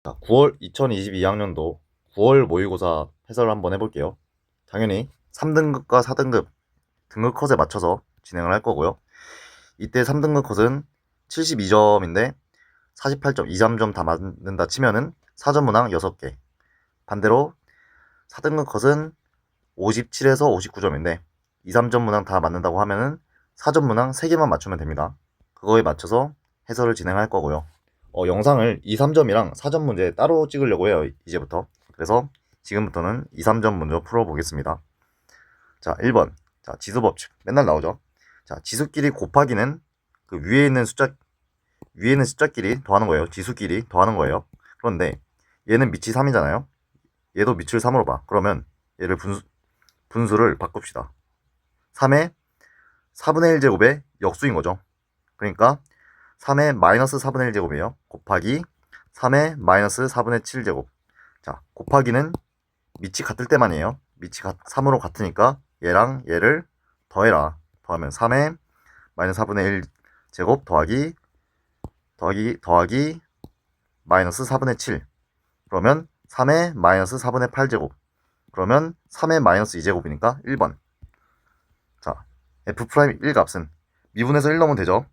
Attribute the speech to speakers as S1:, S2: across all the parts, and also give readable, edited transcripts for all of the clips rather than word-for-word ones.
S1: 자, 2022학년도 9월 모의고사 해설을 한번 해볼게요. 당연히 3등급과 4등급 등급 컷에 맞춰서 진행을 할 거고요. 이때 3등급 컷은 72점인데 48점, 2, 3점 다 맞는다 치면은 4점 문항 6개. 반대로 4등급 컷은 57에서 59점인데 2, 3점 문항 다 맞는다고 하면은 4점 문항 3개만 맞추면 됩니다. 그거에 맞춰서 해설을 진행할 거고요. 영상을 2, 3점이랑 4점 문제 따로 찍으려고 해요, 이제부터. 그래서 지금부터는 2, 3점 먼저 풀어보겠습니다. 자, 1번. 자, 지수법칙. 맨날 나오죠. 자, 지수끼리 곱하기는 그 위에 있는 숫자끼리 더하는 거예요. 지수끼리 더하는 거예요. 그런데 얘는 밑이 3이잖아요. 얘도 밑을 3으로 봐. 그러면 얘를 분수를 바꿉시다. 3의 4분의 1 제곱의 역수인 거죠. 그러니까 3의 마이너스 4분의 1 제곱이에요. 곱하기 3의 마이너스 4분의 7 제곱. 자, 곱하기는 밑이 같을 때만이에요. 밑이 3으로 같으니까 얘랑 얘를 더해라. 더하면 3의 마이너스 4분의 1 제곱 더하기 마이너스 4분의 7. 그러면 3의 마이너스 4분의 8 제곱. 그러면 3의 마이너스 2 제곱이니까 1번. 자, f' 1 값은 미분에서 1 넣으면 되죠.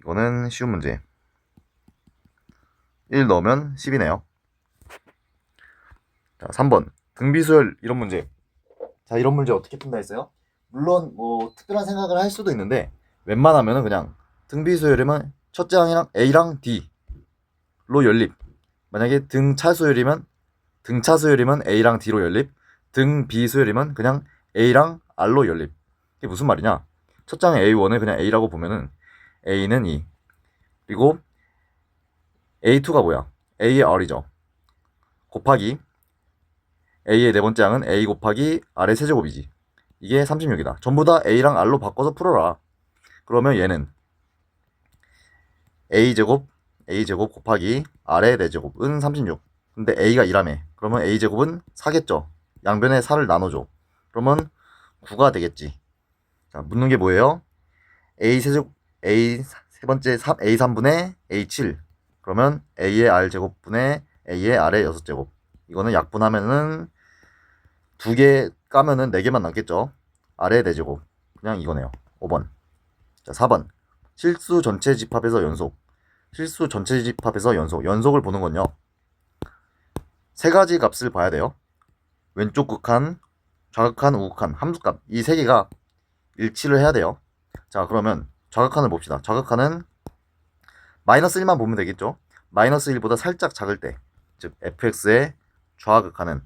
S1: 이거는 쉬운 문제. 1 넣으면 10이네요. 자, 3번. 등비수열 이런 문제. 자, 이런 문제 어떻게 푼다 했어요? 물론 뭐 특별한 생각을 할 수도 있는데 웬만하면은 그냥 등비수열이면 첫째 항이랑 A랑 D로 연립. 만약에 등차수열이면 A랑 D로 연립. 등비수열이면 그냥 A랑 R로 연립. 이게 무슨 말이냐? 첫 장에 A1을 그냥 A라고 보면은 A는 2. 그리고 A2가 뭐야? A의 R이죠. 곱하기 A의 네 번째 항은 A 곱하기 R의 세제곱이지. 이게 36이다. 전부 다 A랑 R로 바꿔서 풀어라. 그러면 얘는 A제곱 곱하기 R의 4제곱은 36. 근데 A가 2라며. 그러면 A제곱은 4겠죠. 양변에 4를 나눠줘. 그러면 9가 되겠지. 자, 묻는 게 뭐예요? A 세제곱, A 세 번째 A 3분의 A 7. 그러면 A의 R 제곱분의 A의 R의 6제곱. 이거는 약분하면은 2개 까면은 4개만 남겠죠. R의 4제곱. 그냥 이거네요. 5번. 자, 4번. 실수 전체 집합에서 연속. 연속을 보는 건요. 세 가지 값을 봐야 돼요. 왼쪽 극한, 좌극한, 우극한, 함수값. 이 세 개가 일치를 해야 돼요. 자, 그러면 좌극한을 봅시다. 좌극한은 마이너스 1만 보면 되겠죠. 마이너스 1보다 살짝 작을 때, 즉 fx의 좌극한은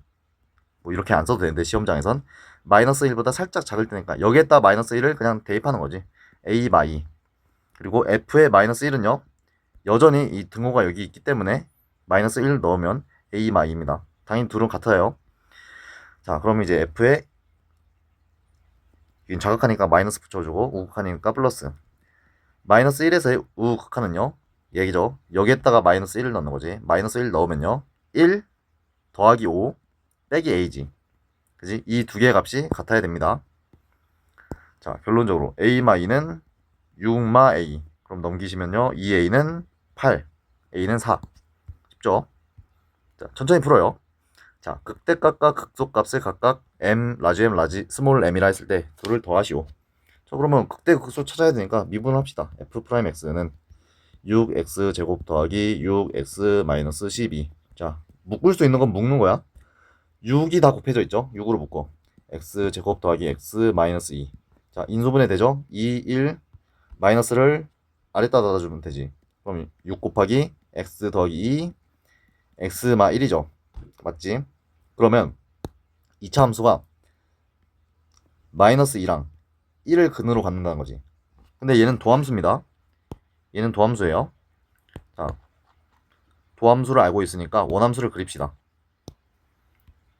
S1: 뭐 이렇게 안 써도 되는데 시험장에선 마이너스 1보다 살짝 작을 때니까 여기에다 마이너스 1을 그냥 대입하는 거지. a 마이. 그리고 f의 마이너스 1은요. 여전히 이 등호가 여기 있기 때문에 마이너스 1 넣으면 a 마이입니다. 당연히 둘은 같아요. 자, 그럼 이제 f의 좌극하니까 마이너스 붙여주고 우극하니까 플러스. 마이너스 1에서의 우극하는요. 얘기죠. 여기에다가 마이너스 1을 넣는 거지. 마이너스 1 넣으면요. 1 더하기 5 빼기 a지. 그지? 이 두 개의 값이 같아야 됩니다. 자, 결론적으로 a-는 6마 a. 그럼 넘기시면요. 2a는 8, a는 4. 쉽죠? 자, 천천히 풀어요. 자, 극대값과 극소값을 각각 m, 라지 m, 스몰 m이라 했을 때 둘을 더하시오. 자, 그러면 극대 극소 찾아야 되니까 미분을 합시다. f'x는 6x 제곱 더하기 6x 마이너스 12. 자, 묶을 수 있는 건 묶는 거야. 6이 다 곱해져 있죠. 6으로 묶어. x 제곱 더하기 x 마이너스 2. 자, 인수분해 되죠. 2, 1 마이너스를 아래다 닫아주면 되지. 그럼 6 곱하기 x 더하기 2 x마 1이죠. 맞지? 그러면 2차 함수가 마이너스 2랑 1을 근으로 갖는다는 거지. 근데 얘는 도함수입니다. 얘는 도함수예요. 자, 도함수를 알고 있으니까 원함수를 그립시다.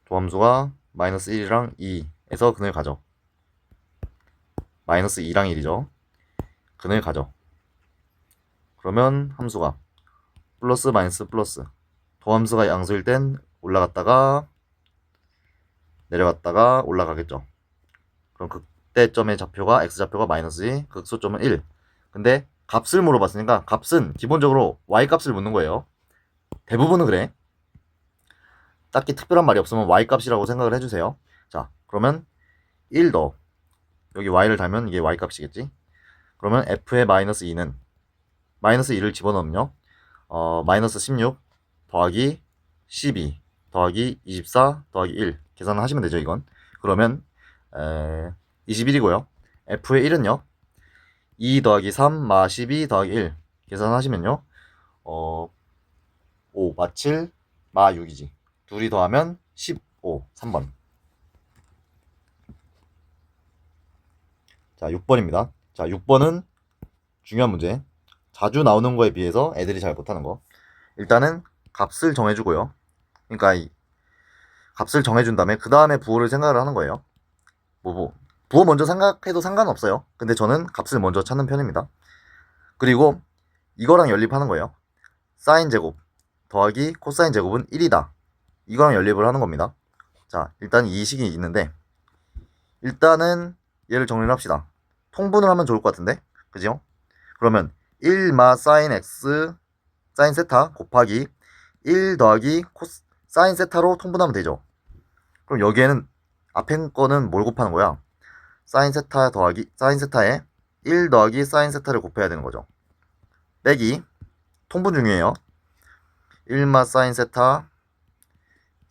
S1: 도함수가 마이너스 1이랑 2에서 근을 가져. 마이너스 2랑 1이죠. 근을 가져. 그러면 함수가 플러스 마이너스 플러스. 도함수가 양수일 땐 올라갔다가 내려갔다가 올라가겠죠. 그럼 극대점의 좌표가 x좌표가 마이너스 2, 극소점은 1. 근데 값을 물어봤으니까 값은 기본적으로 y값을 묻는 거예요. 대부분은 그래. 딱히 특별한 말이 없으면 y값이라고 생각을 해주세요. 자, 그러면 1 더 여기 y를 달면 이게 y값이겠지. 그러면 f의 마이너스 2는 마이너스 2를 집어넣으면요, 마이너스 16 더하기 12 더하기 24 더하기 1 계산을 하시면 되죠. 이건 그러면 21이고요. f의 1은요 2 더하기 3 마 12 더하기 1 계산하시면요 5 마 7 마 6이지. 둘이 더하면 15. 3번. 자, 6번입니다. 자, 6번은 중요한 문제. 자주 나오는 거에 비해서 애들이 잘 못하는 거. 일단은 값을 정해주고요. 그러니까 이 값을 정해준 다음에 그 다음에 부호를 생각을 하는 거예요. 부호 먼저 생각해도 상관없어요. 근데 저는 값을 먼저 찾는 편입니다. 그리고 이거랑 연립하는 거예요. 사인 제곱 더하기 코사인 제곱은 1이다. 이거랑 연립을 하는 겁니다. 자, 일단 이 식이 있는데 일단은 얘를 정리를 합시다. 통분을 하면 좋을 것 같은데, 그죠? 그러면 1마 사인 x 사인 세타 곱하기 1 더하기 사인 세타로 통분하면 되죠. 그럼 여기에는 앞에 거는 뭘 곱하는 거야? 사인 세타 더하기 사인 세타에 1 더하기 사인 세타를 곱해야 되는 거죠. 빼기 통분 중이에요. 1마 사인 세타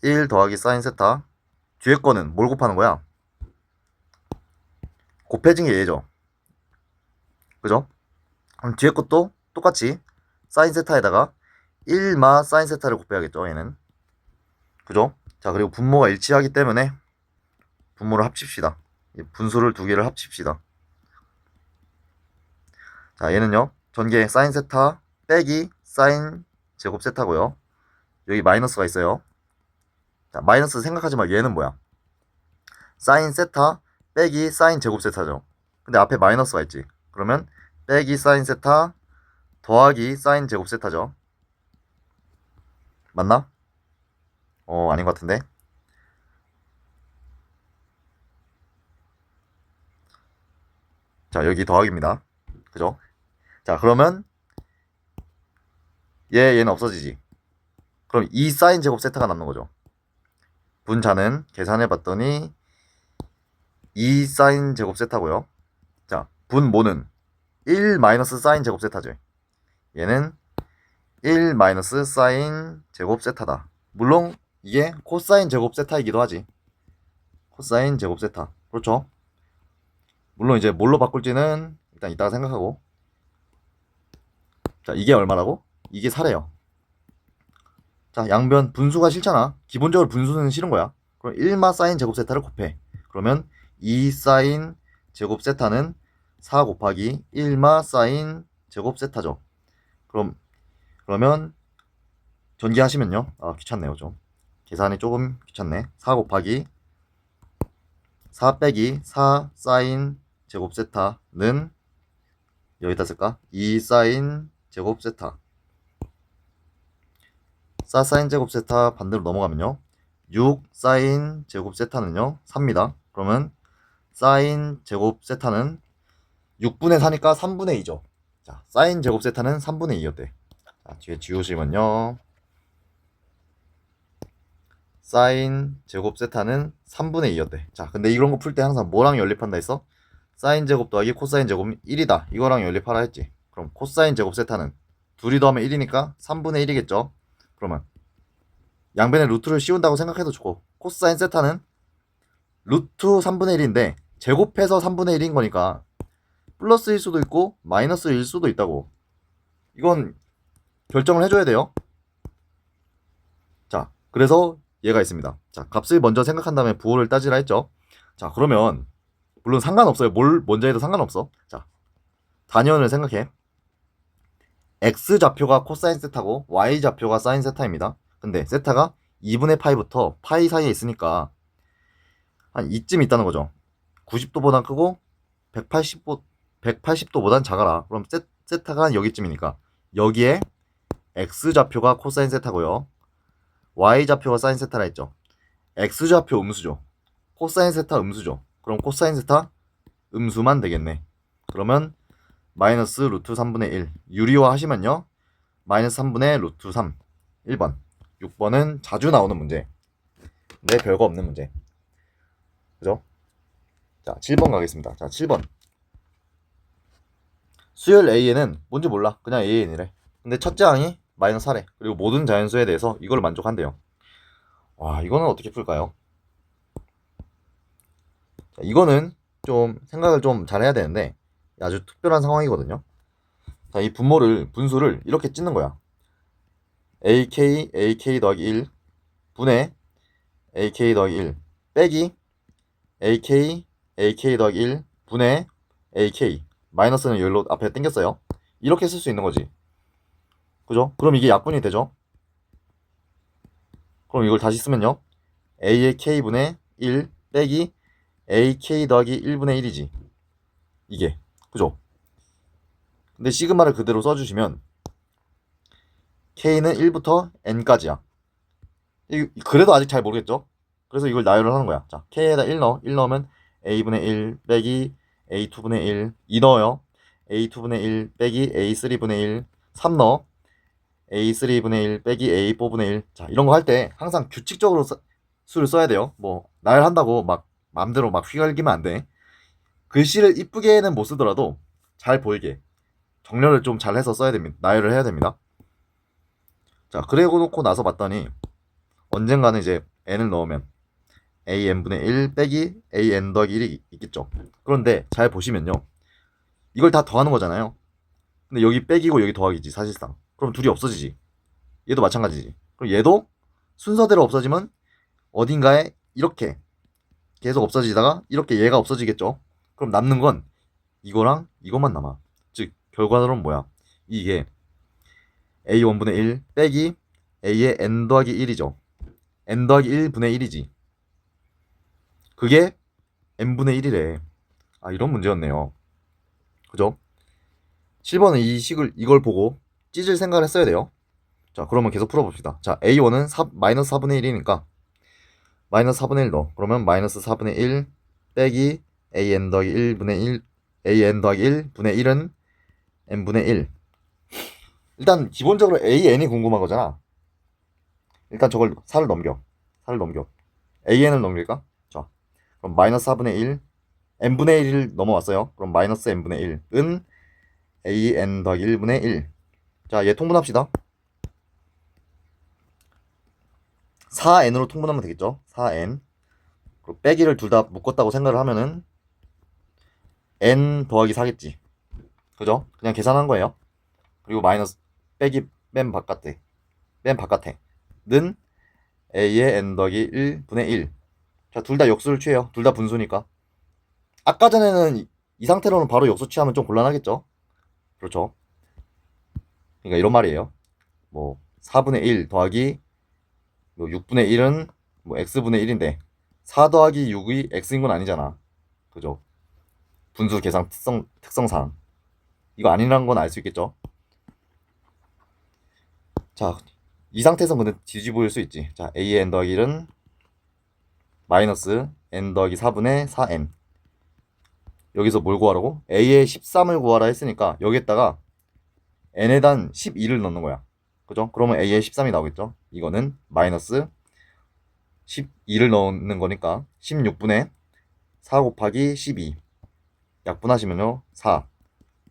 S1: 1 더하기 사인 세타. 뒤에 거는 뭘 곱하는 거야? 곱해진 게 얘죠. 그죠? 그럼 뒤에 것도 똑같이 사인 세타에다가 1마 사인 세타를 곱해야겠죠. 얘는. 그죠? 자, 그리고 분모가 일치하기 때문에 분모를 합칩시다. 분수를 두 개를 합칩시다. 자, 얘는요 전개 사인 세타 빼기 사인 제곱 세타고요. 여기 마이너스가 있어요. 자, 마이너스 생각하지 마. 얘는 뭐야? 사인 세타 빼기 사인 제곱 세타죠. 근데 앞에 마이너스가 있지. 그러면 빼기 사인 세타 더하기 사인 제곱 세타죠. 맞나? 아닌 것 같은데. 자, 여기 더하기입니다. 그죠? 자, 그러면 얘는 없어지지. 그럼 이 사인 제곱 세타가 남는 거죠. 분자는 계산해 봤더니 2 사인 제곱 세타고요. 자, 분모는 1 마이너스 사인 제곱 세타죠. 얘는 1 마이너스 사인 제곱 세타다. 물론 이게 코사인 제곱 세타이기도 하지. 코사인 제곱 세타. 그렇죠? 물론 이제 뭘로 바꿀지는 일단 이따가 생각하고. 자, 이게 얼마라고? 이게 4래요. 자, 양변 분수가 싫잖아. 기본적으로 분수는 싫은 거야. 그럼 1마 사인 제곱 세타를 곱해. 그러면 2 사인 제곱 세타는 4 곱하기 1마 사인 제곱 세타죠. 그러면 전개하시면요. 귀찮네요, 좀. 계산이 조금 귀찮네. 4 곱하기 4 빼기 4 사인 제곱 세타는 여기다 쓸까? 2 사인 제곱 세타. 4 사인 제곱 세타 반대로 넘어가면요. 6 사인 제곱 세타는요. 4입니다. 그러면 사인 제곱 세타는 6분의 4니까 3분의 2죠. 자, 사인 제곱 세타는 3분의 2였대. 자, 뒤에 지우시면요. 사인 제곱 세타는 3분의 2였대. 자, 근데 이런 거 풀 때 항상 뭐랑 연립한다 했어? 사인 제곱 더하기 코사인 제곱은 1이다. 이거랑 연립하라 했지. 그럼 코사인 제곱 세타는 둘이 더하면 1이니까 3분의 1이겠죠. 그러면 양변에 루트를 씌운다고 생각해도 좋고, 코사인 세타는 루트 3분의 1인데 제곱해서 3분의 1인 거니까 플러스일 수도 있고 마이너스일 수도 있다고. 이건 결정을 해줘야 돼요. 자, 그래서 얘가 있습니다. 자, 값을 먼저 생각한 다음에 부호를 따지라 했죠. 자, 그러면 물론 상관없어요. 뭘 먼저 해도 상관없어. 자, 단위원을 생각해. x 좌표가 코사인 세타고 y 좌표가 사인 세타입니다. 근데 세타가 2분의 파이부터 파이 사이에 있으니까 한 이쯤 있다는 거죠. 90도보단 크고 180도보단 작아라. 그럼 세타가 여기쯤이니까 여기에 x 좌표가 코사인 세타고요. y 좌표가 사인 세타라 했죠. x 좌표 음수죠. 코사인 세타 음수죠. 그럼 코사인 세타 음수만 되겠네. 그러면 마이너스 루트 3분의 1 유리화 하시면요. 마이너스 3분의 루트 3 1번. 6번은 자주 나오는 문제. 네, 별거 없는 문제. 그죠? 자, 7번 가겠습니다. 자, 7번. 수열 AN은 뭔지 몰라. 그냥 AN이래. 근데 첫째 항이 마이너스 4래. 그리고 모든 자연수에 대해서 이걸 만족한대요. 와, 이거는 어떻게 풀까요? 자, 이거는 좀 생각을 좀 잘 해야 되는데 아주 특별한 상황이거든요. 자, 이 분수를 이렇게 찢는 거야. AK 더하기 1 분의 AK 더하기 1 빼기 AK 더하기 1 분의 AK 마이너스는 여기로 앞에 당겼어요. 이렇게 쓸 수 있는 거지. 그죠? 그럼 이게 약분이 되죠? 그럼 이걸 다시 쓰면요. A의 K분의 1 빼기 AK 더하기 1분의 1이지. 이게. 그죠? 근데 시그마를 그대로 써주시면 K는 1부터 N까지야. 그래도 아직 잘 모르겠죠? 그래서 이걸 나열을 하는 거야. 자, K에다 1 넣어. 1 넣으면 A분의 1 빼기 A2분의 1 2 넣어요. A2분의 1 빼기 A3분의 1 3 넣어. A3분의 1 빼기 A4분의 1 자, 이런 거 할 때 항상 규칙적으로 수를 써야 돼요. 뭐 나열한다고 막 마음대로 막 휘갈기면 안 돼. 글씨를 이쁘게는 못 쓰더라도 잘 보이게 정렬을 좀 잘 해서 써야 됩니다. 나열을 해야 됩니다. 자, 그리고 놓고 나서 봤더니 언젠가는 이제 n을 넣으면 an분의 1 빼기 an 더하기 1이 있겠죠. 그런데 잘 보시면요. 이걸 다 더하는 거잖아요. 근데 여기 빼기고 여기 더하기지 사실상. 그럼 둘이 없어지지. 얘도 마찬가지지. 그럼 얘도 순서대로 없어지면 어딘가에 이렇게 계속 없어지다가 이렇게 얘가 없어지겠죠. 그럼 남는 건 이거랑 이것만 남아. 즉 결과로는 뭐야? 이게 a1분의 1 빼기 a의 n 더하기 1이죠. n 더하기 1분의 1이지. 그게 n분의 1이래. 아, 이런 문제였네요. 그죠? 7번은 이걸 보고 찢을 생각을 했어야 돼요. 자, 그러면 계속 풀어봅시다. 자, a1은 마이너스 4분의 1이니까 마이너스 4분의 1 넣어. 그러면 마이너스 4분의 1 빼기 an 더하기 1분의 1 an 더하기 1분의 1은 n분의 1. 일단 기본적으로 an이 궁금한 거잖아. 일단 저걸 4를 넘겨. an을 넘길까? 자, 그럼 마이너스 4분의 1 n분의 1을 넘어왔어요. 그럼 마이너스 n분의 1은 an 더하기 1분의 1. 자, 얘 통분합시다. 4n으로 통분하면 되겠죠. 4n. 그리고 빼기를 둘 다 묶었다고 생각을 하면은 n 더하기 4겠지. 그죠? 그냥 계산한 거예요. 그리고 마이너스 빼기 맨 바깥에 는 a의 n 더하기 1분의 1. 자, 둘 다 역수를 취해요. 둘 다 분수니까. 아까 전에는 이 상태로는 바로 역수 취하면 좀 곤란하겠죠. 그렇죠. 그러니까 이런 말이에요. 뭐 4분의 1 더하기 뭐 6분의 1은 뭐 x분의 1인데 4 더하기 6이 x인 건 아니잖아. 그죠? 분수 계산 특성상 이거 아니라는 건 알 수 있겠죠. 자, 이 상태에서 근데 뒤집을 수 있지. 자, a의 n 더하기 1은 마이너스 n 더하기 4분의 4n. 여기서 뭘 구하라고? a의 13을 구하라 했으니까 여기에다가 n에 단 12를 넣는 거야. 그죠? 그러면 a의 13이 나오겠죠. 이거는 마이너스 12를 넣는 거니까 16분의 4 곱하기 12 약분하시면요 4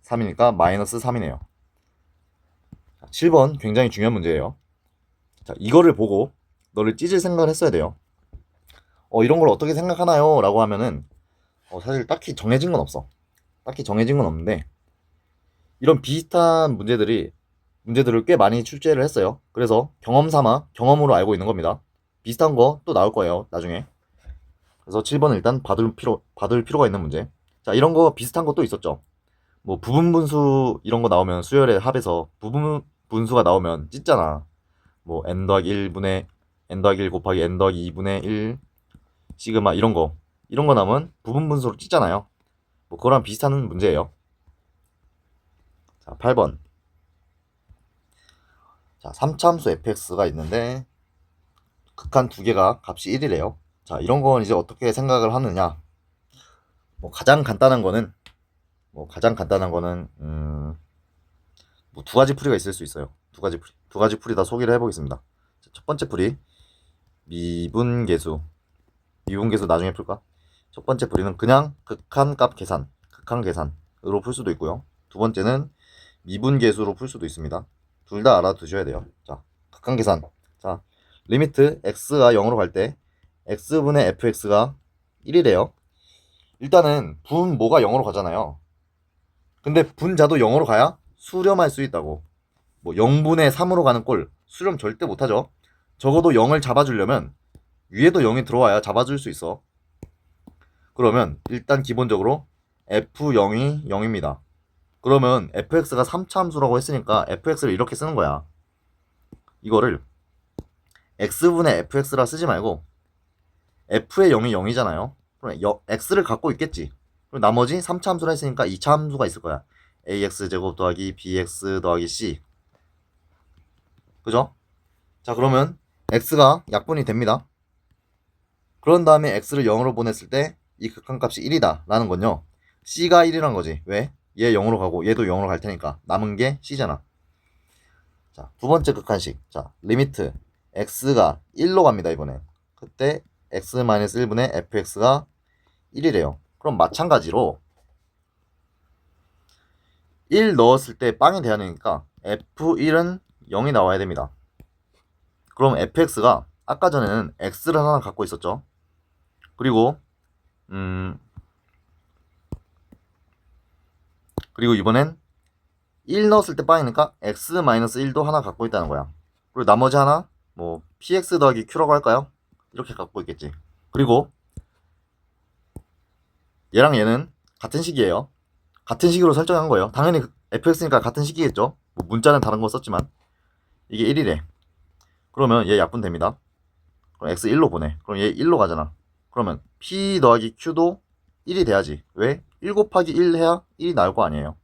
S1: 3이니까 마이너스 3이네요. 7번 굉장히 중요한 문제예요. 자, 이거를 보고 너를 찢을 생각을 했어야 돼요. 이런 걸 어떻게 생각하나요? 라고 하면은 사실 딱히 정해진 건 없어. 딱히 정해진 건 없는데 이런 비슷한 문제들을 꽤 많이 출제를 했어요. 그래서 경험 삼아 경험으로 알고 있는 겁니다. 비슷한 거 또 나올 거예요 나중에. 그래서 7번은 일단 받을 필요가 있는 문제. 자, 이런 거 비슷한 거 또 있었죠. 뭐 부분분수 이런 거 나오면 수열의 합에서 부분분수가 나오면 찢잖아. 뭐 n 더하기 1분의 n 더하기 1 곱하기 n 더하기 2분의 1 시그마 이런 거 나오면 부분분수로 찢잖아요. 뭐 그거랑 비슷한 문제예요. 자, 8번. 자, 3차함수 fx가 있는데 극한 두 개가 값이 1이래요. 자, 이런 건 이제 어떻게 생각을 하느냐. 뭐 가장 간단한 거는 뭐 두 가지 풀이가 있을 수 있어요. 두 가지 풀이 다 소개를 해보겠습니다. 첫 번째 풀이 미분계수 나중에 풀까? 첫 번째 풀이는 그냥 극한값 계산, 극한 계산으로 풀 수도 있고요. 두 번째는 미분계수로 풀 수도 있습니다. 둘 다 알아두셔야 돼요. 자, 극한 계산. 자, 리미트 x가 0으로 갈 때 x분의 fx가 1이래요. 일단은 분 모가 0으로 가잖아요. 근데 분자도 0으로 가야 수렴할 수 있다고. 뭐 0분의 3으로 가는 꼴 수렴 절대 못하죠. 적어도 0을 잡아주려면 위에도 0이 들어와야 잡아줄 수 있어. 그러면 일단 기본적으로 f0이 0입니다. 그러면 fx가 3차 함수라고 했으니까 fx를 이렇게 쓰는 거야. 이거를 x분의 fx라 쓰지 말고 f의 0이 0이잖아요. 그럼 x를 갖고 있겠지. 그럼 나머지 3차 함수라 했으니까 2차 함수가 있을 거야. ax제곱 더하기 bx 더하기 c. 그죠? 자, 그러면 x가 약분이 됩니다. 그런 다음에 x를 0으로 보냈을 때 이 극한값이 1이다 라는 건요, c가 1이란 거지. 왜? 얘 0으로 가고 얘도 0으로 갈 테니까 남은 게 c잖아. 자, 두 번째 극한식. 자, 리미트 x가 1로 갑니다. 이번엔 그때 x-1분의 fx가 1이래요. 그럼 마찬가지로 1 넣었을 때 빵이 돼야 되니까 f1은 0이 나와야 됩니다. 그럼 fx가 아까 전에는 x를 하나 갖고 있었죠. 그리고 이번엔 1 넣었을 때 빵이니까 x-1도 하나 갖고 있다는 거야. 그리고 나머지 하나 뭐 px 더하기 q라고 할까요? 이렇게 갖고 있겠지. 그리고 얘랑 얘는 같은 식이에요. 같은 식으로 설정한 거예요. 당연히 fx니까 같은 식이겠죠. 뭐 문자는 다른 거 썼지만 이게 1이래. 그러면 얘 약분됩니다. 그럼 x 1로 보내. 그럼 얘 1로 가잖아. 그러면 p 더하기 q도 1이 돼야지. 왜? 1 곱하기 1 해야 1이 나올 거 아니에요.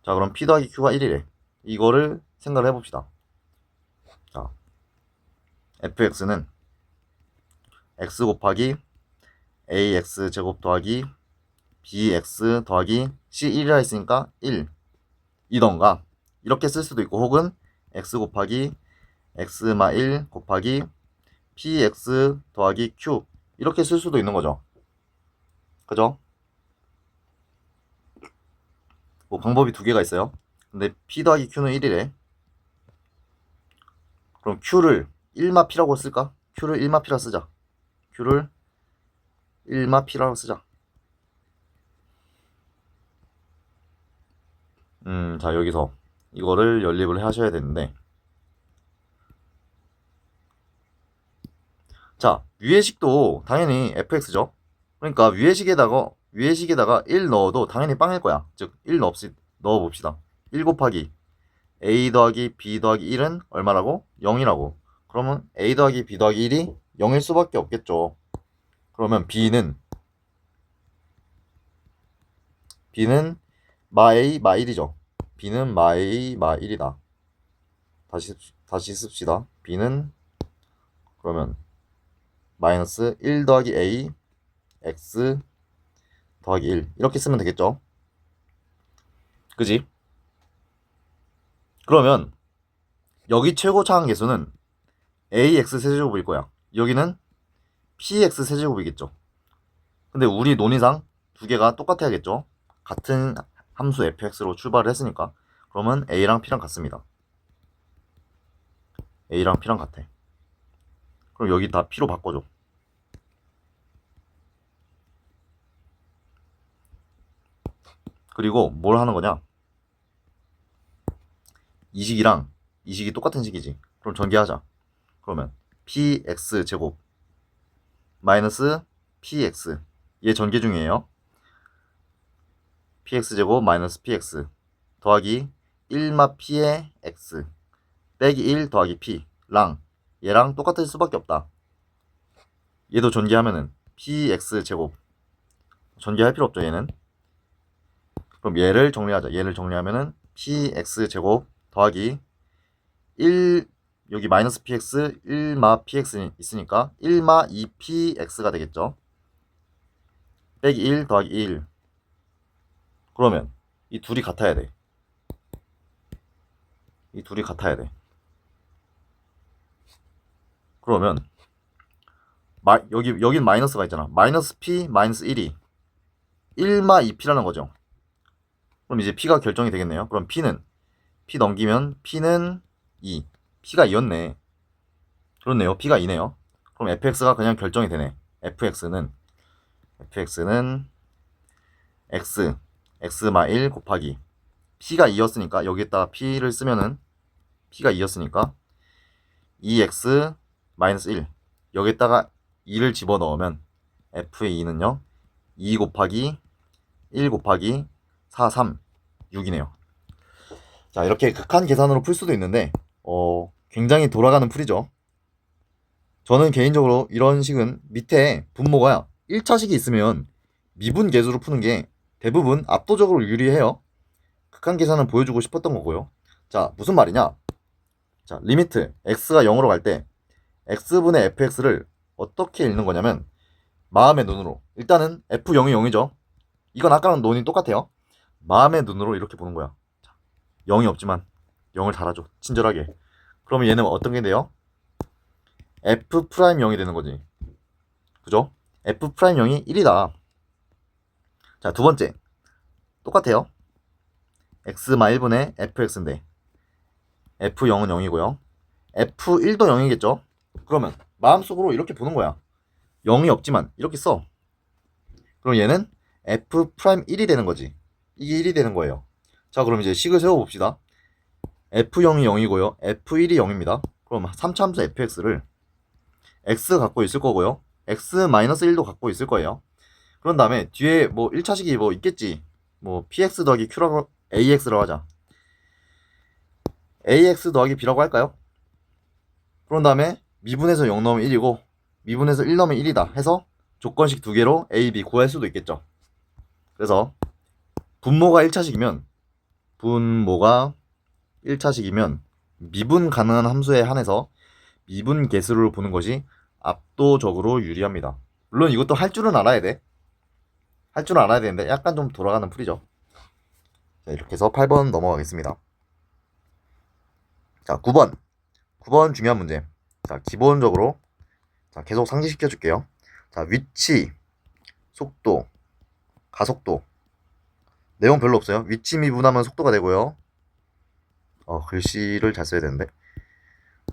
S1: 자, 그럼 p 더하기 q가 1이래. 이거를 생각을 해봅시다. 자, fx는 x 곱하기 ax 제곱 더하기 bx 더하기 c1이라 했으니까 1 이던가 이렇게 쓸 수도 있고, 혹은 x 곱하기 x-1 곱하기 px 더하기 q 이렇게 쓸 수도 있는 거죠. 그죠? 뭐 방법이 두 개가 있어요. 근데 p 더하기 q는 1이래. 그럼 q를 1마 p라고 쓸까? q를 1마 p라 쓰자. q를 1마 p라고 쓰자. 자, 여기서 이거를 연립을 하셔야 되는데, 자, 위의 식도 당연히 fx죠. 그러니까 위의 식에다가 1 넣어도 당연히 빵일 거야. 즉 1 넣어봅시다. 1 곱하기 a 더하기 b 더하기 1은 얼마라고? 0이라고. 그러면 a 더하기 b 더하기 1이 0일 수밖에 없겠죠. 그러면 b는 마 a 마 1이죠. b는 마 a 마 1이다. 다시 씁시다. b는 그러면 마이너스 1 더하기 a x 더하기 1 이렇게 쓰면 되겠죠. 그지? 그러면 여기 최고 차항 계수는 ax 세제곱일 거야. 여기는 px 세제곱이겠죠. 근데 우리 논의상 두 개가 똑같아야겠죠. 같은 함수 fx로 출발을 했으니까. 그러면 a랑 p랑 같습니다. a랑 p랑 같아. 그럼 여기 다 p로 바꿔줘. 그리고 뭘 하는 거냐? 이 식이랑 이 식이 똑같은 식이지. 그럼 전개하자. 그러면 px 제곱 마이너스 px, 얘 전개 중이에요. px 제곱 마이너스 px 더하기 1마 p의 x 빼기 1 더하기 p랑 얘랑 똑같을 수밖에 없다. 얘도 전개하면은 px 제곱, 전개할 필요 없죠 얘는. 그럼 얘를 정리하자. 얘를 정리하면은 px 제곱 더하기 1, 여기 마이너스 px 1마 px 있으니까 1마 2px가 되겠죠. 빼기 1 더하기 1. 그러면 이 둘이 같아야 돼. 이 둘이 같아야 돼. 그러면 여긴 마이너스가 있잖아. 마이너스 p 마이너스 1이 1마 2p라는 거죠. 그럼 이제 p가 결정이 되겠네요. 그럼 p 넘기면 p는 2. p가 2였네. 그렇네요. p가 2네요. 그럼 fx가 그냥 결정이 되네. fx는 x마 1 곱하기 p가 2였으니까 여기에다가 p를 쓰면은 p가 2였으니까 2x 마이너스 1 여기에다가 2를 집어넣으면 f의 2는요 2 곱하기 1 곱하기 4, 3, 6이네요. 자, 이렇게 극한 계산으로 풀 수도 있는데 굉장히 돌아가는 풀이죠. 저는 개인적으로 이런 식은 밑에 분모가 1차식이 있으면 미분 계수로 푸는 게 대부분 압도적으로 유리해요. 극한 계산을 보여주고 싶었던 거고요. 자, 무슨 말이냐? 자, 리미트 x가 0으로 갈 때 x분의 fx를 어떻게 읽는 거냐면 마음의 눈으로 일단은 f0이 0이죠. 이건 아까랑 논이 똑같아요. 마음의 눈으로 이렇게 보는 거야. 0이 없지만 0을 달아줘. 친절하게. 그러면 얘는 어떤 게 돼요? f'0이 되는 거지. 그죠? f'0이 1이다. 자, 두 번째. 똑같아요. x-1분의 fx인데 f0은 0이고요. f1도 0이겠죠? 그러면 마음속으로 이렇게 보는 거야. 0이 없지만 이렇게 써. 그럼 얘는 f'1이 되는 거지. 이게 1이 되는 거예요. 자, 그럼 이제 식을 세워봅시다. f0이 0이고요. f1이 0입니다. 그럼 3차함수 fx를 x 갖고 있을 거고요. x-1도 갖고 있을 거예요. 그런 다음에 뒤에 뭐 1차식이 뭐 있겠지. 뭐 px 더하기 q라고 ax라고 하자. ax 더하기 b라고 할까요? 그런 다음에 미분에서 0 넣으면 1이고 미분에서 1 넣으면 1이다 해서 조건식 두 개로 a, b 구할 수도 있겠죠. 그래서 분모가 1차식이면 미분 가능한 함수에 한해서 미분 계수를 보는 것이 압도적으로 유리합니다. 물론 이것도 할 줄은 알아야 돼. 할 줄은 알아야 되는데 약간 좀 돌아가는 풀이죠. 자, 이렇게 해서 8번 넘어가겠습니다. 자, 9번 중요한 문제. 자, 기본적으로 자, 계속 상기시켜 줄게요. 자, 위치, 속도, 가속도. 내용 별로 없어요. 위치 미분하면 속도가 되고요. 글씨를 잘 써야 되는데.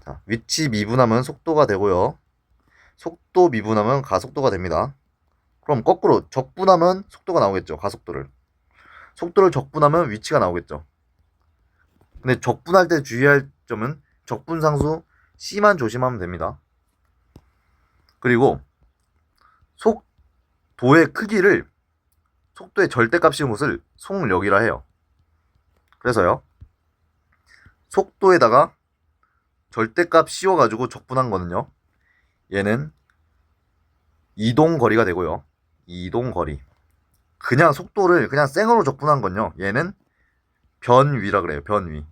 S1: 자, 위치 미분하면 속도가 되고요. 속도 미분하면 가속도가 됩니다. 그럼 거꾸로 적분하면 속도가 나오겠죠. 가속도를. 속도를 적분하면 위치가 나오겠죠. 근데 적분할 때 주의할 점은 적분상수 C만 조심하면 됩니다. 그리고 속도의 크기를 속도의 절대값 씌운 것을 속력이라 해요. 그래서요. 속도에다가 절대값 씌워가지고 적분한 거는요. 얘는 이동거리가 되고요. 이동거리. 그냥 속도를 그냥 생으로 적분한 건요. 얘는 변위라 그래요. 변위.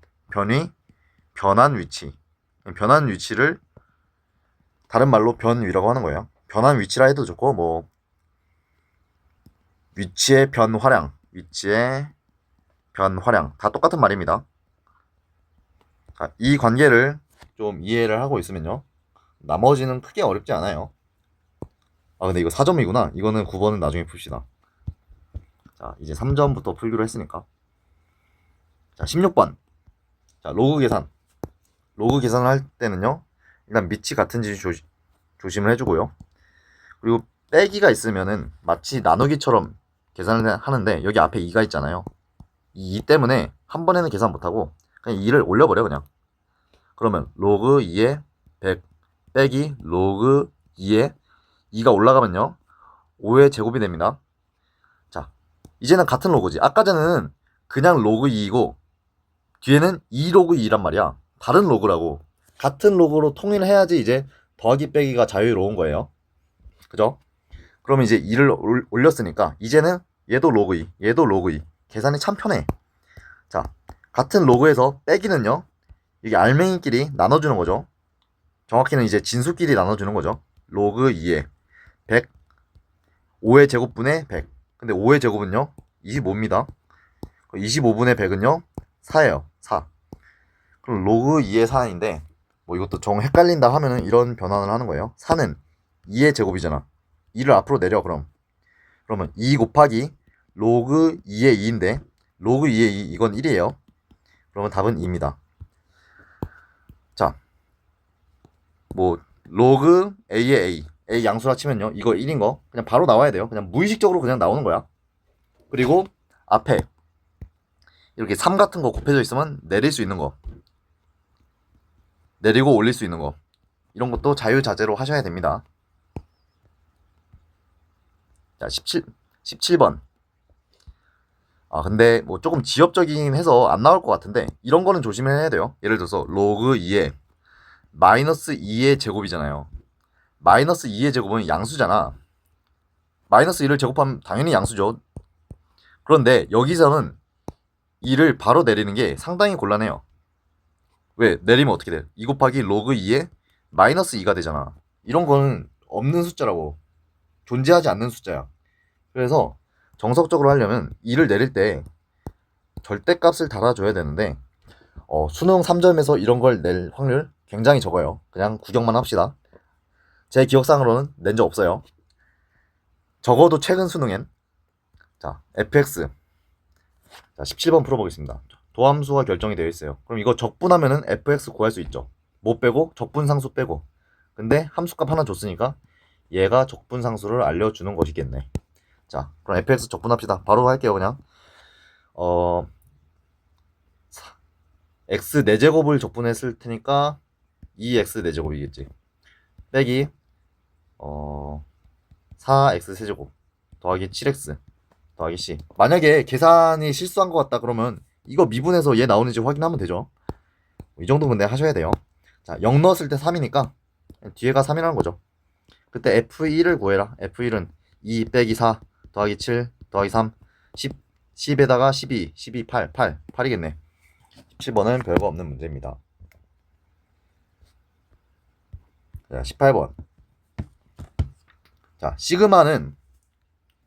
S1: 변한 위치. 변한 위치를 다른 말로 변위라고 하는 거예요. 변한 위치라 해도 좋고 뭐 위치의 변화량 다 똑같은 말입니다. 자, 이 관계를 좀 이해를 하고 있으면요. 나머지는 크게 어렵지 않아요. 근데 이거 4점이구나. 이거는 9번은 나중에 풉시다. 자, 이제 3점부터 풀기로 했으니까. 자, 16번. 자, 로그 계산을 할 때는요. 일단 밑이 같은지 조심을 해주고요. 그리고 빼기가 있으면은 마치 나누기처럼 계산을 하는데 여기 앞에 2가 있잖아요. 이 2 때문에 한 번에는 계산 못하고 그냥 2를 올려버려 그냥. 그러면 로그 2에 100 빼기 로그 2에 2가 올라가면요 5의 제곱이 됩니다. 자, 이제는 같은 로그지. 아까 전에는 그냥 로그 2이고 뒤에는 2로그 2란 말이야. 다른 로그라고. 같은 로그로 통일해야지 이제 더하기 빼기가 자유로운 거예요. 그죠? 그럼 이제 2를 올렸으니까 이제는 얘도 로그 2 얘도 로그 2 계산이 참 편해. 자, 같은 로그에서 빼기는요 이게 알맹이끼리 나눠주는 거죠. 정확히는 이제 진수끼리 나눠주는 거죠. 로그 2에 100 5의 제곱분의 100 근데 5의 제곱은요 25입니다 25분의 100은요 4예요 4. 그럼 로그 2의 4인데 뭐 이것도 정 헷갈린다 하면은 이런 변환을 하는 거예요. 4는 2의 제곱이잖아. 2를 앞으로 내려 그러면 2 곱하기 로그 2의 2인데 로그 2의 2 이건 1이에요. 그러면 답은 2입니다. 자, 뭐 로그 A의 A 양수라 치면요. 이거 1인 거 그냥 바로 나와야 돼요. 그냥 무의식적으로 그냥 나오는 거야. 그리고 앞에 이렇게 3 같은 거 곱해져 있으면 내릴 수 있는 거, 내리고 올릴 수 있는 거, 이런 것도 자유자재로 하셔야 됩니다. 자, 17번. 근데 뭐 조금 지엽적이긴 해서 안 나올 것 같은데 이런 거는 조심해야 돼요. 예를 들어서 로그 2에 마이너스 2의 제곱이잖아요. 마이너스 2의 제곱은 양수잖아. 마이너스 1을 제곱하면 당연히 양수죠. 그런데 여기서는 2를 바로 내리는 게 상당히 곤란해요. 왜? 내리면 어떻게 돼? 2 곱하기 로그 2에 마이너스 2가 되잖아. 이런 거는 없는 숫자라고. 존재하지 않는 숫자야. 그래서 정석적으로 하려면 2를 내릴 때 절대값을 달아줘야 되는데 수능 3점에서 이런 걸 낼 확률 굉장히 적어요. 그냥 구경만 합시다. 제 기억상으로는 낸 적 없어요. 적어도 최근 수능엔. 자, fx. 자, 17번 풀어보겠습니다. 도함수가 결정이 되어 있어요. 그럼 이거 적분하면은 fx 구할 수 있죠. 뭐 빼고? 적분상수 빼고. 근데 함수값 하나 줬으니까 얘가 적분상수를 알려주는 것이겠네. 자, 그럼 fx 적분합시다. 바로 할게요. 그냥 x 4제곱을 적분했을 테니까 2x 4제곱이겠지. 빼기 4x 세제곱 더하기 7x 더하기 c. 만약에 계산이 실수한 것 같다 그러면 이거 미분해서 얘 나오는지 확인하면 되죠. 이 정도 근데 하셔야 돼요. 자, 0 넣었을 때 3이니까 뒤에가 3이라는 거죠. 그때 f1을 구해라. f1은 2 빼기 4 더하기 7 더하기 3 10 10에다가 12 12 8이겠네. 17번은 별거 없는 문제입니다. 자, 18번. 자, 시그마는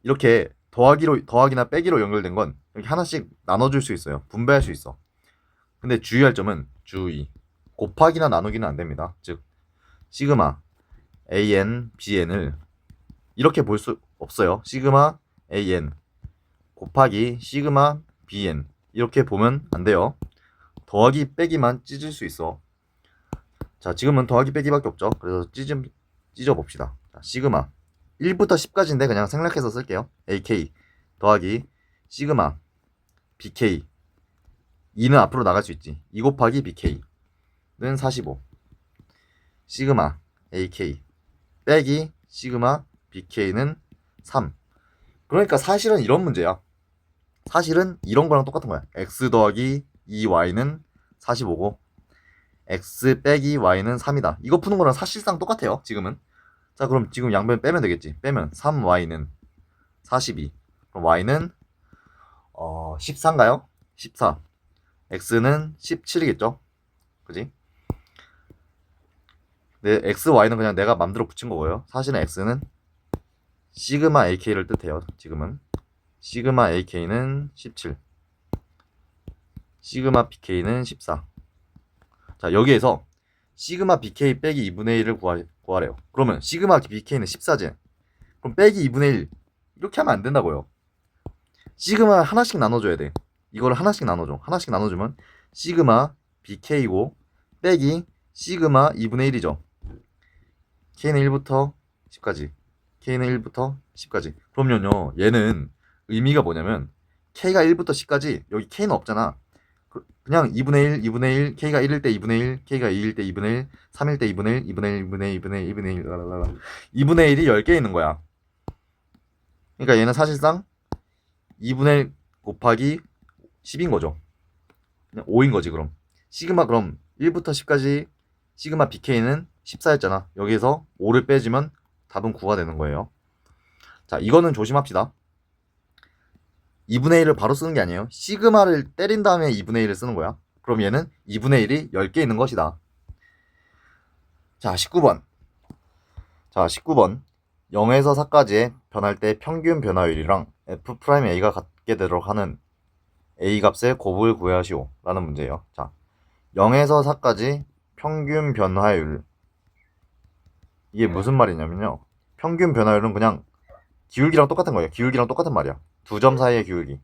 S1: 이렇게 더하기나 빼기로 연결된 건 이렇게 하나씩 나눠줄 수 있어요. 분배할 수 있어. 근데 주의할 점은 곱하기나 나누기는 안 됩니다. 즉 시그마 an, bn을 이렇게 볼 수 없어요. 시그마 an 곱하기 시그마 bn 이렇게 보면 안 돼요. 더하기 빼기만 찢을 수 있어. 자, 지금은 더하기 빼기밖에 없죠. 그래서 찢어 봅시다. 자, 시그마 1부터 10까지인데 그냥 생략해서 쓸게요. AK 더하기 시그마 BK 2는 앞으로 나갈 수 있지. 2 곱하기 BK는 45 시그마 AK 빼기 시그마 BK는 3. 그러니까 사실은 이런 문제야. 사실은 이런 거랑 똑같은 거야. X 더하기 2Y는 45고 X 빼기 Y는 3이다. 이거 푸는 거랑 사실상 똑같아요. 지금은. 자, 그럼 지금 양변 빼면 되겠지. 빼면 3Y는 42. 그럼 Y는 14인가요? 14. X는 17이겠죠? 그지? 네, X, Y는 그냥 내가 맘대로 붙인 거고요. 사실은 X는 시그마 AK를 뜻해요. 지금은 시그마 AK는 17 시그마 BK는 14. 자, 여기에서 시그마 BK 빼기 2분의 1을 구하래요. 그러면 시그마 BK는 14지. 그럼 빼기 2분의 1 이렇게 하면 안 된다고요. 시그마 하나씩 나눠줘야 돼. 이거를 하나씩 나눠줘. 하나씩 나눠주면 시그마 BK고 빼기 시그마 2분의 1이죠. K는 1부터 10까지. K는 1부터 10까지. 그럼요, 얘는 의미가 뭐냐면 K가 1부터 10까지 여기 K는 없잖아. 그냥 2분의 1, 2분의 1, K가 1일 때 2분의 1, K가 2일 때 2분의 1, 3일 때 2분의 1, 2분의 1, 2분의 1, 2분의 1, 2분의 1, 2분의 1이 10개 있는 거야. 그러니까 얘는 사실상 2분의 1 곱하기 10인 거죠. 그냥 5인 거지, 그럼. 시그마 그럼 1부터 10까지 시그마 BK는 14였잖아. 여기에서 5를 빼주면 답은 9가 되는 거예요. 자, 이거는 조심합시다. 2분의 1을 바로 쓰는 게 아니에요. 시그마를 때린 다음에 2분의 1을 쓰는 거야. 그럼 얘는 2분의 1이 10개 있는 것이다. 자, 19번. 자, 19번. 0에서 4까지의 변할 때 평균 변화율이랑 F'A가 같게 되도록 하는 A 값의 곱을 구하시오 라는 문제예요. 자, 0에서 4까지 평균 변화율. 이게 무슨 말이냐면요. 평균 변화율은 그냥 기울기랑 똑같은 거예요. 기울기랑 똑같은 말이야. 두 점 사이의 기울기.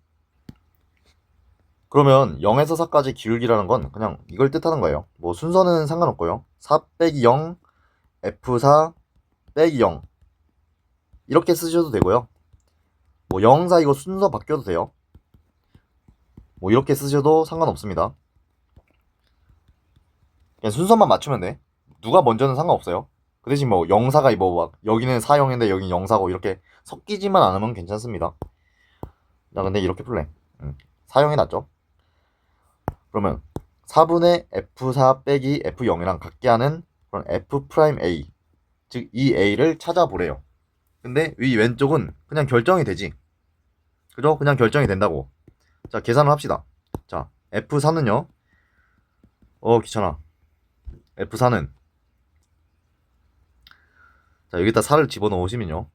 S1: 그러면 0에서 4까지 기울기라는 건 그냥 이걸 뜻하는 거예요. 뭐 순서는 상관없고요. 4 빼기 0, F4 빼기 0 이렇게 쓰셔도 되고요. 뭐 0, 4 이거 순서 바뀌어도 돼요. 뭐 이렇게 쓰셔도 상관없습니다. 그냥 순서만 맞추면 돼. 누가 먼저는 상관없어요. 그 대신 뭐 0, 4가 뭐 막 여기는 4, 0인데 여긴 0, 4고 이렇게 섞이지만 않으면 괜찮습니다. 나 근데 이렇게 풀래. 4, 0이 낫죠. 그러면 4분의 F4 빼기 F0이랑 같게 하는 그런 F'A, 즉 이 A를 찾아보래요. 근데 위 왼쪽은 그냥 결정이 되지. 그죠? 그냥 결정이 된다고. 자, 계산을 합시다. 자, F4는요. 귀찮아. F4는 자, 여기다 4를 집어넣으시면요.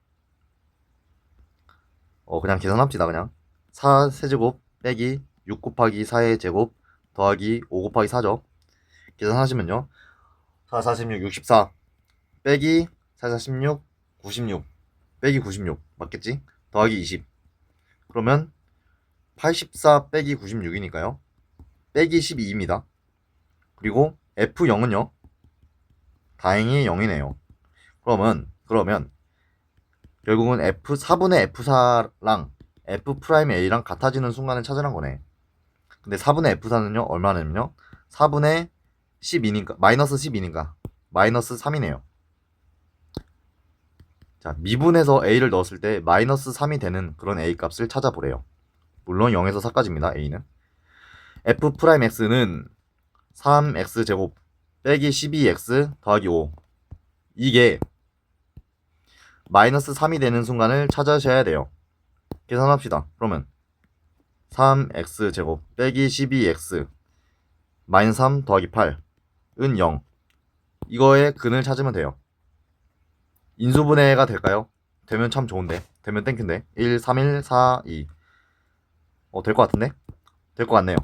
S1: 그냥 계산합시다. 그냥 4 세제곱 빼기 6 곱하기 4의 제곱 더하기 5 곱하기 4죠. 계산하시면요. 4, 46, 64 빼기 4, 46, 96 빼기 96 맞겠지? 더하기 20 그러면 84 빼기 96이니까요. 빼기 12입니다. 그리고 F0은요. 다행히 0이네요. 그러면 결국은 F4분의 F4랑 F'A랑 같아지는 순간을 찾으란 거네. 근데 4분의 F4는요. 얼마냐면요. 4분의 12니까 마이너스 12니까 마이너스 3이네요. 자, 미분해서 A를 넣었을 때 마이너스 3이 되는 그런 A 값을 찾아보래요. 물론 0에서 4까지입니다. A는 F'X는 3X제곱 빼기 12X 더하기 5 이게 마이너스 3이 되는 순간을 찾으셔야 돼요. 계산합시다. 그러면 3X제곱 빼기 12X 마이너스 3 더하기 8은 0 이거의 근을 찾으면 돼요. 인수분해가 될까요? 되면 참 좋은데 되면 땡큐인데 1, 3, 1, 4, 2 될 것 같은데? 될 것 같네요.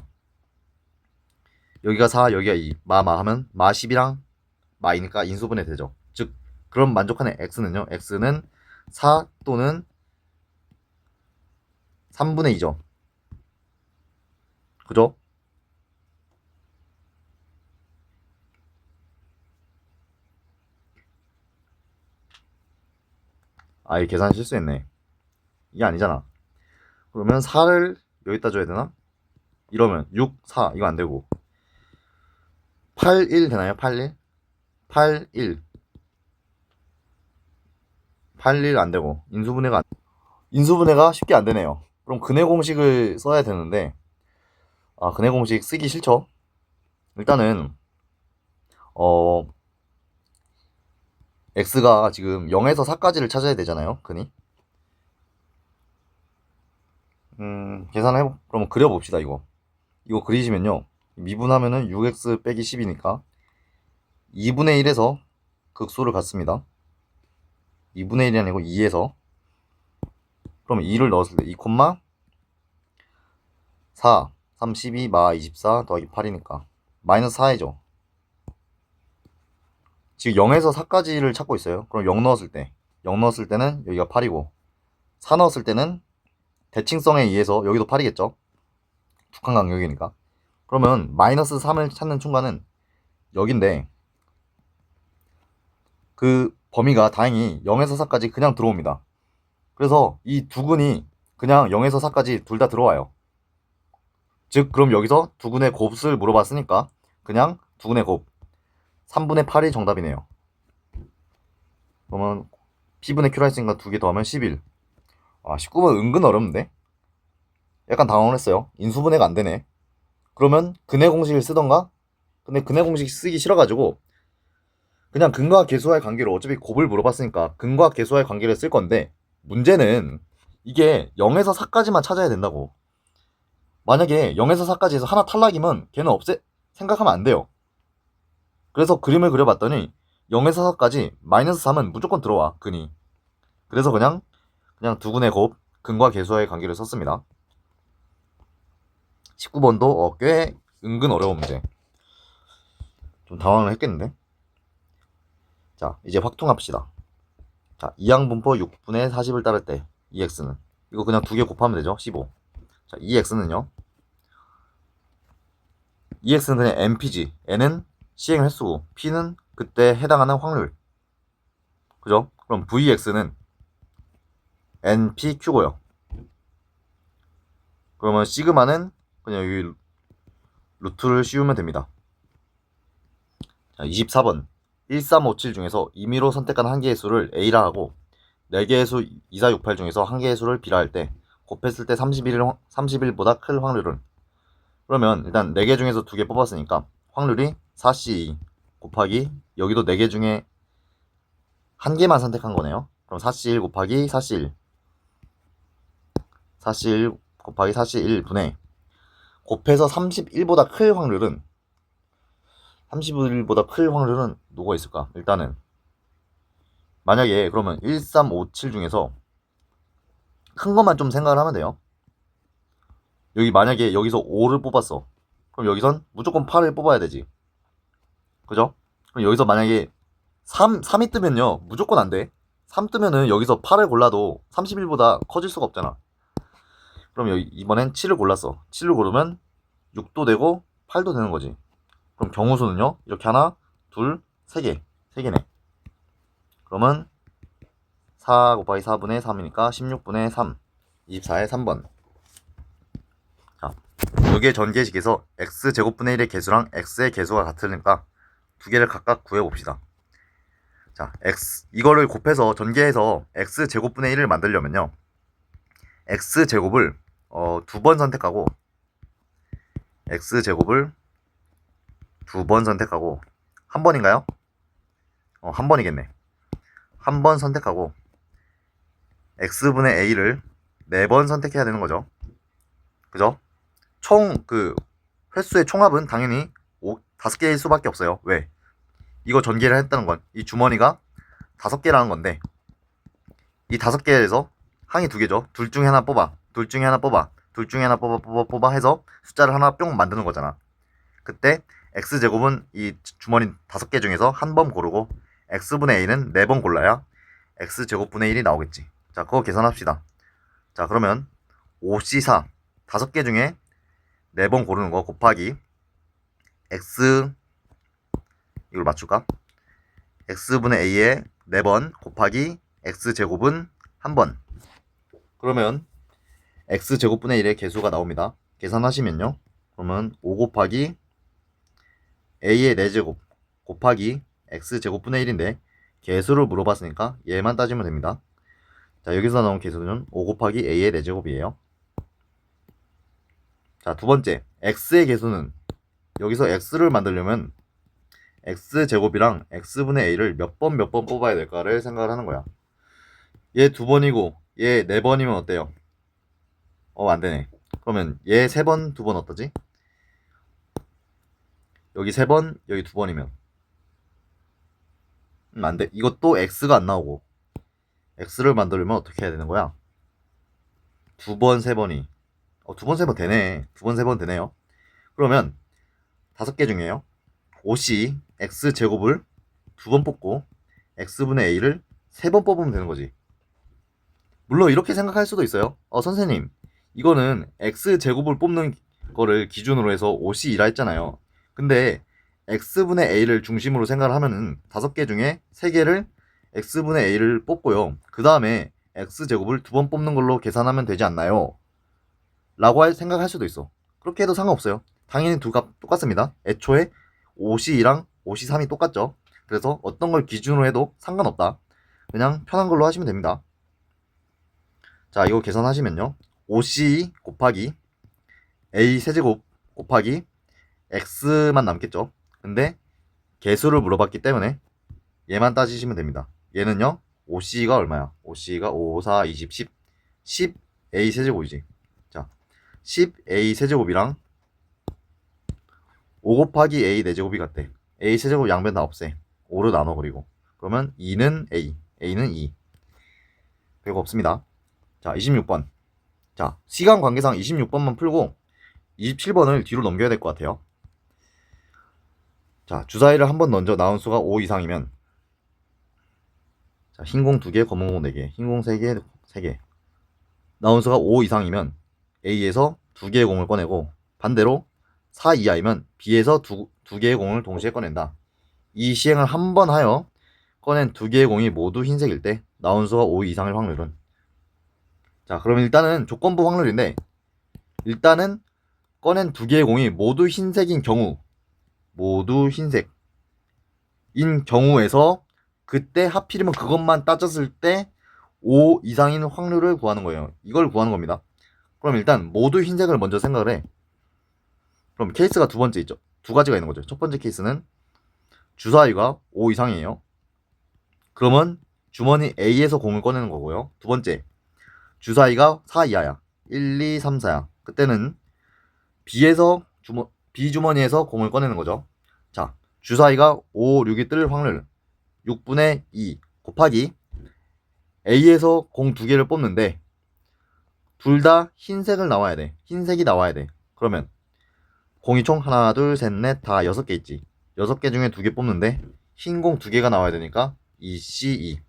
S1: 여기가 4 여기가 2 마마 하면 마 10이랑 마이니까 인수분해 되죠. 즉 그럼 만족하는 x는요. x는 4 또는 3분의 2죠. 그죠? 이 계산 실수했네. 이게 아니잖아. 그러면 4를 여기다 줘야 되나? 이러면 6, 4 이거 안 되고 8, 1 되나요? 8, 1? 8, 1 8, 1 안 되고 인수분해가 쉽게 안 되네요. 그럼 근해 공식을 써야 되는데 근해 공식 쓰기 싫죠? 일단은 x가 지금 0에서 4까지를 찾아야 되잖아요. 근이 그러면 그려봅시다. 이거 그리시면요. 미분하면은 6x 빼기 10이니까 2분의 1에서 극소를 갖습니다. 2분의 1이 아니고 2에서 그러면 2를 넣었을 때 2, 4, 3, 12, 마 24 더하기 8이니까 마이너스 4이죠. 지금 0에서 4까지를 찾고 있어요. 그럼 0 넣었을 때는 여기가 8이고 4 넣었을 때는 대칭성에 의해서 여기도 8이겠죠. 북한 간격이니까. 그러면 마이너스 3을 찾는 순간은 여긴데 그 범위가 다행히 0에서 4까지 그냥 들어옵니다. 그래서 이 두 근이 그냥 0에서 4까지 둘 다 들어와요. 즉 그럼 여기서 두 근의 곱을 물어봤으니까 그냥 두 근의 곱 3분의 8이 정답이네요. 그러면 P분의 Q라 했으니까 두 개 더하면 11. 19번 은근 어렵는데? 약간 당황을 했어요. 인수분해가 안 되네. 그러면 근해 공식을 쓰던가? 근데 근해 공식 쓰기 싫어가지고 그냥 근과 계수와의 관계로 어차피 곱을 물어봤으니까 근과 계수와의 관계를 쓸 건데 문제는 이게 0에서 4까지만 찾아야 된다고. 만약에 0에서 4까지 해서 하나 탈락이면 걔는 생각하면 안 돼요. 그래서 그림을 그려봤더니 0에서 4까지 마이너스 3은 무조건 들어와 근이. 그래서 그냥 두 근의 곱 근과 계수와의 관계를 썼습니다. 19번도 꽤 은근 어려운 문제. 좀 당황을 했겠는데. 자, 이제 확통합시다. 자, 이항분포 6분의 40을 따를 때 EX는 이거 그냥 두 개 곱하면 되죠. 15. 자, EX는요. EX는 그냥 NP지. N은 시행 횟수고 P는 그때 해당하는 확률. 그죠? 그럼 VX는 NPQ고요. 그러면 시그마는 그냥 여기 루트를 씌우면 됩니다. 자, 24번 1357 중에서 임의로 선택한 한 개의 수를 A라 하고 4개의 수 2, 4, 6, 8 중에서 한 개의 수를 B라 할 때 곱했을 때 31보다 클 확률은. 그러면 일단 4개 중에서 2개 뽑았으니까 확률이 4C2 곱하기 여기도 4개 중에 한 개만 선택한 거네요. 그럼 4C1 곱하기 4C1 4C1 곱하기 4C1 분의 곱해서 31보다 클 확률은 31보다 클 확률은 뭐가 있을까? 일단은 만약에 그러면 1357 중에서 큰 것만 좀 생각을 하면 돼요. 여기 만약에 여기서 5를 뽑았어. 그럼 여기선 무조건 8을 뽑아야 되지. 그죠? 그럼 여기서 만약에 3이 뜨면요. 무조건 안 돼. 3 뜨면은 여기서 8을 골라도 31보다 커질 수가 없잖아. 그럼 여기 이번엔 7을 골랐어. 7을 고르면 6도 되고 8도 되는 거지. 그럼 경우수는요. 이렇게 하나, 둘, 3개. 3개네. 그러면 4 곱하기 4분의 3이니까 16분의 3. 24의 3번. 자, 여기에 전개식에서 x제곱분의 1의 개수랑 x의 개수가 같으니까 두 개를 각각 구해봅시다. 자, 이거를 곱해서 전개해서 x제곱분의 1을 만들려면요. x제곱을 2번 선택하고 x제곱을 2번 선택하고 한 번인가요? 한 번이겠네. 한 번 선택하고 x분의 a를 4번 선택해야 되는 거죠. 그죠? 총 횟수의 총합은 당연히 5개일 수밖에 없어요. 왜? 이거 전개를 했다는 건 이 주머니가 5개라는 건데 이 5개에서 항이 2개죠. 둘 중에 하나 뽑아. 둘 중에 하나 뽑아. 둘 중에 하나 뽑아 해서 숫자를 하나 뿅 만드는 거잖아. 그때 x제곱은 이 주머니 5개 중에서 한 번 고르고 x분의 a는 4번 골라야 x제곱분의 1이 나오겠지. 자, 그거 계산합시다. 자, 그러면 5C4 5개 중에 4번 고르는 거 곱하기 x 이걸 맞출까? x분의 a에 4번 곱하기 x제곱은 1번. 그러면 x제곱분의 1의 개수가 나옵니다. 계산하시면요. 그러면 5 곱하기 a의 4제곱 곱하기 x제곱분의 1인데 개수를 물어봤으니까 얘만 따지면 됩니다. 자, 여기서 나온 개수는 5 곱하기 a의 4제곱이에요. 자, 두 번째 x의 개수는 여기서 x를 만들려면 x제곱이랑 x분의 a를 몇 번 뽑아야 될까를 생각을 하는 거야. 얘 2번이고 얘 4번이면 어때요? 안되네. 그러면 얘 3번 2번 어떠지? 여기 3번 여기 2번이면 안돼. 이것도 x가 안 나오고 x를 만들려면 어떻게 해야 되는 거야? 2번 3번이 2번 3번 되네. 2번 3번 되네요. 그러면 5개 중에요 5c x제곱을 2번 뽑고 x분의 a를 3번 뽑으면 되는 거지. 물론 이렇게 생각할 수도 있어요. 선생님 이거는 x제곱을 뽑는 거를 기준으로 해서 5c이라 했잖아요. 근데 x분의 a를 중심으로 생각을 하면은 5개 중에 3개를 x분의 a를 뽑고요. 그 다음에 x제곱을 2번 뽑는 걸로 계산하면 되지 않나요? 라고 생각할 수도 있어. 그렇게 해도 상관없어요. 당연히 두 값 똑같습니다. 애초에 5c랑 5c3이 똑같죠. 그래서 어떤 걸 기준으로 해도 상관없다. 그냥 편한 걸로 하시면 됩니다. 자, 이거 계산하시면요 5c 곱하기 a 세제곱 곱하기 x만 남겠죠. 근데 개수를 물어봤기 때문에 얘만 따지시면 됩니다. 얘는요 5c가 얼마야? 5c가 5, 4, 20, 10 a 세제곱이지. 자, 10a 세제곱이랑 5 곱하기 a 4제곱이 같대. a 세제곱 양변 다 없애. 5로 나눠 버리고. 그러면 2는 a는 2. 별거 없습니다. 자, 26번. 자, 시간 관계상 26번만 풀고 27번을 뒤로 넘겨야 될 것 같아요. 자, 주사위를 한 번 던져 나온 수가 5 이상이면, 자, 흰 공 2개, 검은 공 4개, 흰 공 3개, 3개. 나온 수가 5 이상이면 A에서 2개의 공을 꺼내고, 반대로 4 이하이면 B에서 2개의 공을 동시에 꺼낸다. 이 시행을 한 번 하여 꺼낸 2개의 공이 모두 흰색일 때 나온 수가 5 이상일 확률은, 자, 그럼 일단은 조건부 확률인데, 일단은 꺼낸 2개의 공이 모두 흰색인 경우, 모두 흰색인 경우에서 그때 하필이면 그것만 따졌을 때 5 이상인 확률을 구하는 거예요. 이걸 구하는 겁니다. 그럼 일단 모두 흰색을 먼저 생각을 해. 그럼 케이스가 두 번째 있죠. 두 가지가 있는 거죠. 첫 번째 케이스는 주사위가 5 이상이에요. 그러면 주머니 A에서 공을 꺼내는 거고요. 두 번째, 주사위가 4 이하야. 1, 2, 3, 4야. 그때는 B 주머니에서 공을 꺼내는 거죠. 자, 주사위가 5, 6이 뜰 확률 6분의 2 곱하기 A에서 공 2개를 뽑는데 둘 다 흰색을 나와야 돼. 흰색이 나와야 돼. 그러면 공이 총 하나, 둘, 셋, 넷, 다 6개 있지. 6개 중에 2개 뽑는데 흰 공 2개가 나와야 되니까 2C2.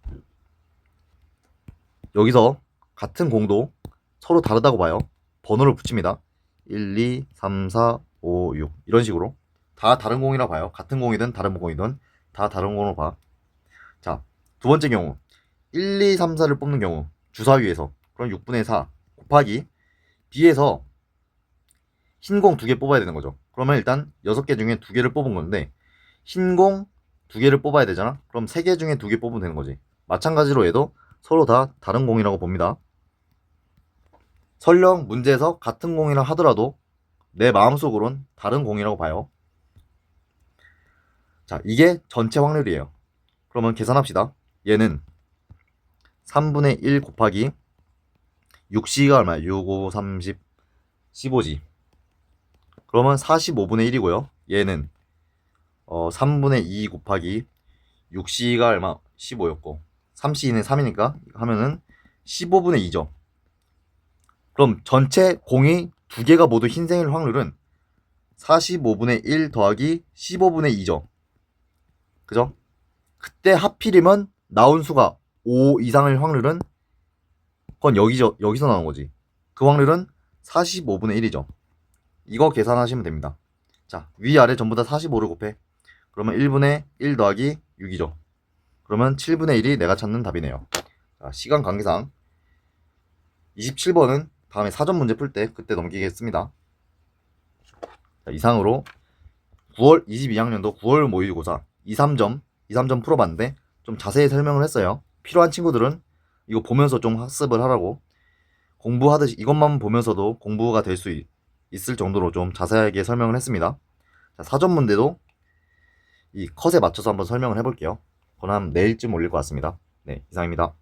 S1: 여기서 같은 공도 서로 다르다고 봐요. 번호를 붙입니다. 1, 2, 3, 4, 5, 6 이런 식으로 다 다른 공이라 봐요. 같은 공이든 다른 공이든 다 다른 공으로 봐. 자, 두 번째 경우 1, 2, 3, 4를 뽑는 경우 주사위에서 그럼 6분의 4 곱하기 B에서 흰 공 2개 뽑아야 되는 거죠. 그러면 일단 6개 중에 2개를 뽑은 건데 흰 공 2개를 뽑아야 되잖아. 그럼 3개 중에 2개 뽑으면 되는 거지. 마찬가지로 얘도 서로 다 다른 공이라고 봅니다. 설령 문제에서 같은 공이라 하더라도 내 마음속으론 다른 공이라고 봐요. 자, 이게 전체 확률이에요. 그러면 계산합시다. 얘는 3분의 1 곱하기 6C가 얼마야? 6, 5, 30, 15지. 그러면 45분의 1이고요. 얘는 3분의 2 곱하기 6C가 얼마? 15였고 3C는 3이니까 하면은 15분의 2죠. 그럼 전체 공이 2개가 모두 흰색일 확률은 45분의 1 더하기 15분의 2죠. 그죠? 그때 하필이면 나온 수가 5 이상일 확률은 그건 여기서 나온 거지. 그 확률은 45분의 1이죠. 이거 계산하시면 됩니다. 자, 위아래 전부 다 45를 곱해. 그러면 1분의 1 더하기 6이죠. 그러면 7분의 1이 내가 찾는 답이네요. 자, 시간 관계상 27번은 다음에 사전 문제 풀 때 그때 넘기겠습니다. 자, 이상으로 22학년도 9월 모의고사 2, 3점 풀어봤는데 좀 자세히 설명을 했어요. 필요한 친구들은 이거 보면서 좀 학습을 하라고, 공부하듯이 이것만 보면서도 공부가 될 수 있을 정도로 좀 자세하게 설명을 했습니다. 자, 사전 문제도 이 컷에 맞춰서 한번 설명을 해볼게요. 그럼 내일쯤 올릴 것 같습니다. 네, 이상입니다.